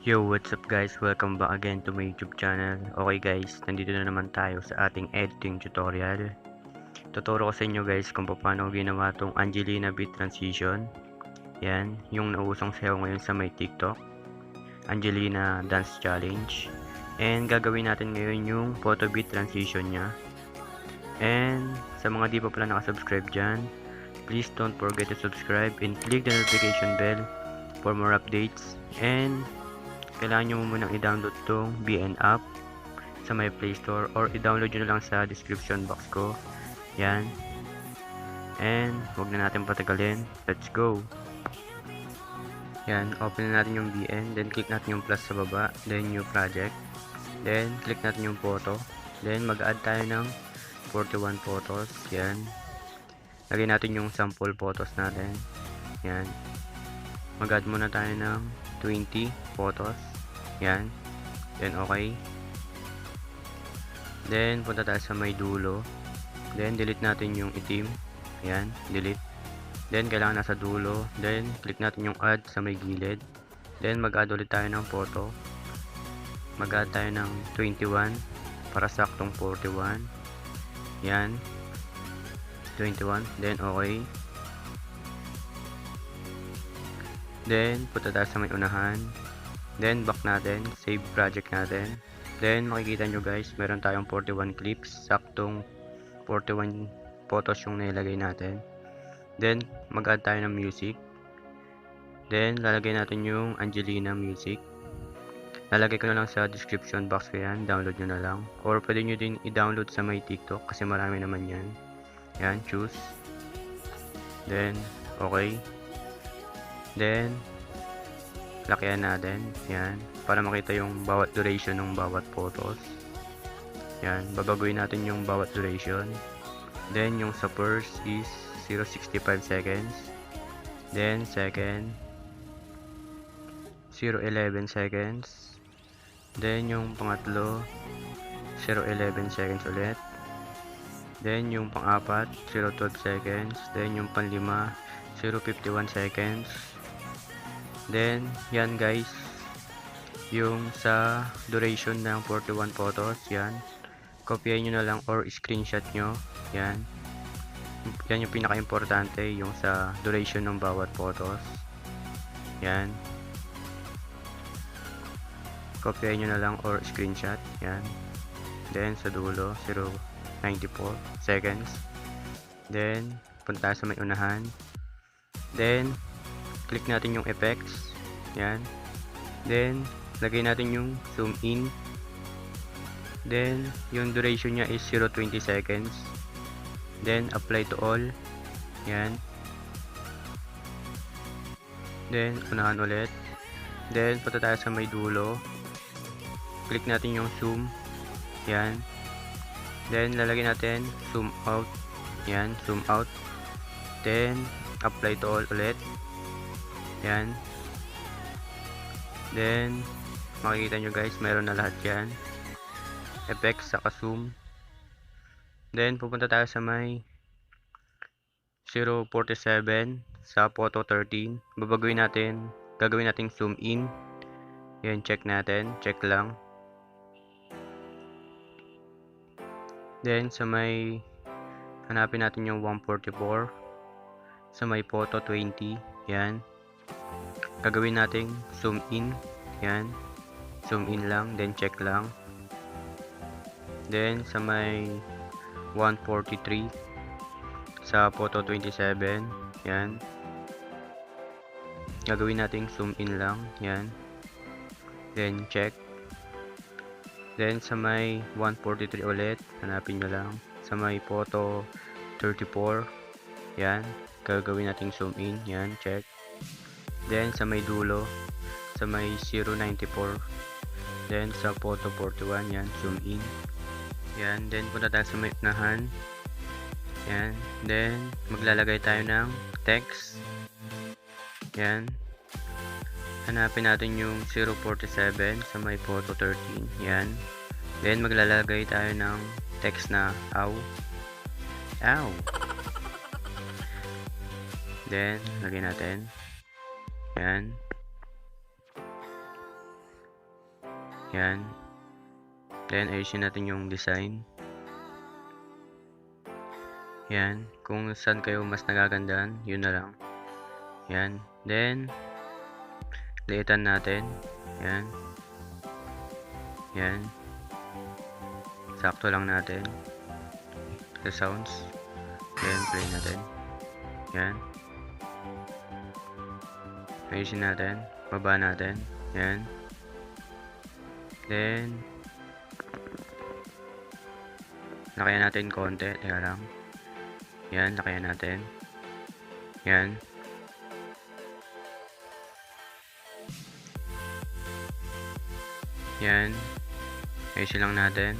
Yo, what's up guys? Welcome back again to my YouTube channel. Okay guys, nandito na naman tayo sa ating editing tutorial. Tuturo ko sa inyo guys kung paano ginawa tong Angelina beat transition. Yan, yung nausong sayaw ngayon sa may TikTok. Angelina dance challenge. And gagawin natin ngayon yung photo beat transition nya. And sa mga di pa pala nakasubscribe dyan, please don't forget to subscribe and click the notification bell for more updates. And kailangan nyo munang i-download tong BN app sa my Play Store or i-download nyo na lang sa description box ko. Yan. And huwag na natin patagalin. Let's go. Yan. Open na natin yung BN. Then click natin yung plus sa baba. Then new project. Then click natin yung photo. Then mag-add tayo ng 41 photos. Yan. Lagay natin yung sample photos natin. Yan. Mag-add muna tayo ng 20 photos. Yan. Then okay. Then punta tayo sa may dulo. Then delete natin yung itim. Yan, delete. Then kailangan nasa dulo. Then click natin yung add sa may gilid. Then mag-add ulit tayo ng photo. Mag-add tayo ng 21 para saktong 41. Yan. 21. Then okay. Then punta tayo sa may unahan. Then back natin, save project natin. Then makikita nyo guys, meron tayong 41 clips, saktong 41 photos yung nilagay natin. Then mag-add tayo ng music. Then lalagay natin yung Angelina music. Lalagay ko na lang sa description box ko yan, download nyo na lang. Or pwede nyo din i-download sa my TikTok kasi marami naman yan. Yan, choose. Then okay. Then lakihan natin, yan, para makita yung bawat duration ng bawat photos. Yan, babaguhin natin yung bawat duration. Then yung sa first is 0.65 seconds. Then second 0.11 seconds. Then yung pangatlo 0.11 seconds ulit. Then yung pang-apat 0.12 seconds. Then yung panlima 0.51 seconds. Then, yan guys, yung sa duration ng 41 photos, yan, kopyahin nyo na lang or screenshot nyo, yan, yan yung pinaka-importante, yung sa duration ng bawat photos, yan, kopyahin nyo na lang or screenshot, yan, then sa dulo, 0.94 seconds, then, punta sa may unahan, then, click natin yung effects. Yan. Then, lagay natin yung zoom in. Then, yung duration niya is 0.20 seconds. Then, apply to all. Yan. Then, unahan ulit. Then, punta tayo sa may dulo. Click natin yung zoom. Yan. Then, lalagay natin zoom out. Yan, zoom out. Then, apply to all ulit. Yan. Then, makikita nyo guys, meron na lahat yan. Effects, saka zoom. Then, pupunta tayo sa may 0.47 sa photo 13. Babaguhin natin, gagawin natin zoom in. Yan, check natin. Check lang. Then, sa may hanapin natin yung 144. Sa may photo 20. Yan. Gagawin natin zoom in. Yan. Zoom in lang. Then check lang. Then sa may 143 sa photo 27. Yan. Gagawin natin zoom in lang. Yan. Then check. Then sa may 143 ulit. Hanapin nyo lang. Sa may photo 34. Yan. Gagawin natin zoom in. Yan. Check. Then sa may dulo, sa may 0.94. Then sa photo 41, yan, zoom in. Yan, then punta tayo sa may unahan. Yan, then maglalagay tayo ng text. Yan. Hanapin natin yung 0.47 sa may photo 13. Yan. Then maglalagay tayo ng text na ow. Ow. Then lagay natin. Yan. Yan. Then, ayusin natin yung design. Yan. Kung saan kayo mas nagagandaan, yun na lang. Yan. Then, liitan natin. Yan. Yan. Sakto lang natin. The sounds. Then, play natin. Yan. Ayusin natin. Baba natin. Yan. Then, lakayan natin konti. Teka lang. Yan. Lakayan natin. Yan. Yan. Ayusin lang natin.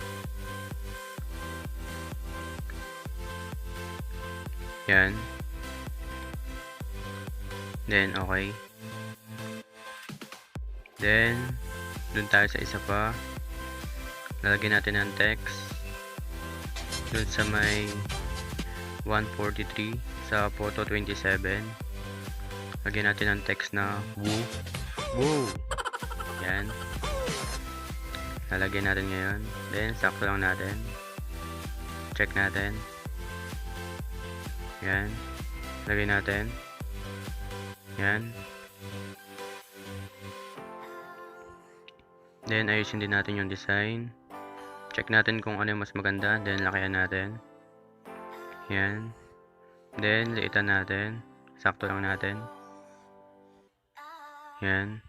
Yan. Then, okay. Then, dun tayo sa isa pa. Lalagyan natin ng text. Dun sa may 143 sa photo 27. Lagyan natin ng text na woo. Woo! Yan. Lalagyan natin ngayon. Then, sakto lang natin. Check natin. Yan. Lagyan natin. Yan. Then, ayusin din natin yung design. Check natin kung ano yung mas maganda. Then, lakayan natin. Yan. Then, liitan natin. Sakto lang natin. Yan.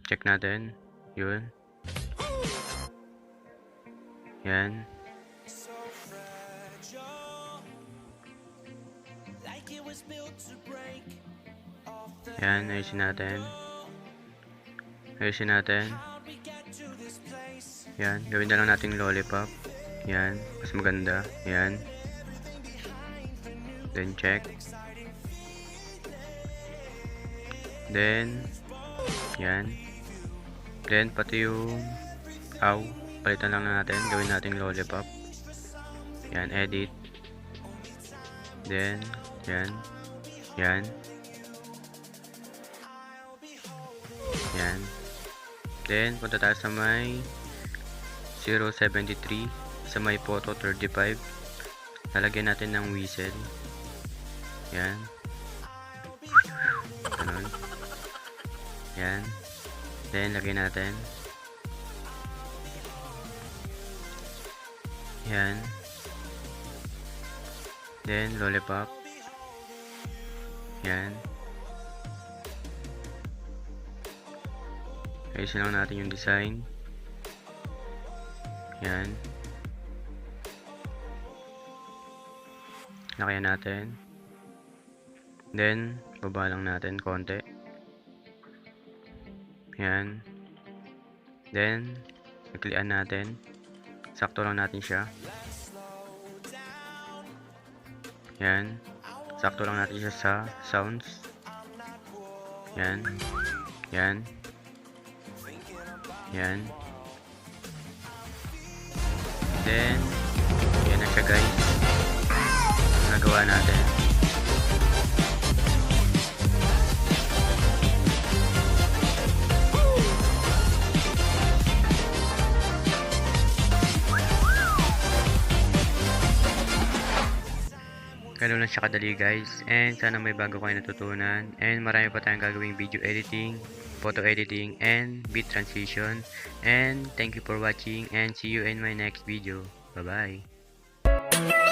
Check natin. Yun. Yan. Yan. Ayusin natin. Ayusin natin. Yan. Gawin na lang natin lollipop. Yan. Mas maganda. Yan. Then check. Then yan. Then pati yung ow. Palitan lang natin. Gawin natin lollipop. Yan. Edit. Then yan. Yan. Yan. Then, punta tayo sa may 073 sa may photo 35. Lalagyan natin ng whistle. Yan. Ganun. Yan. Then, lagyan natin. Yan. Then, lollipop. Yan. Ayusin lang natin yung design. Yan. Lakayan natin. Then, baba lang natin konti. Yan. Then, iklian natin. Sakto lang natin siya. Yan. Sakto lang natin siya sa sounds. Yan. Yan. Yan. Then, yan na siya guys. Ang nagawa natin. Ganun lang siya kadali guys. And sana may bago kayo natutunan. And marami pa tayong gagawing video editing, photo editing, and beat transition. And thank you for watching and see you in my next video. Bye bye.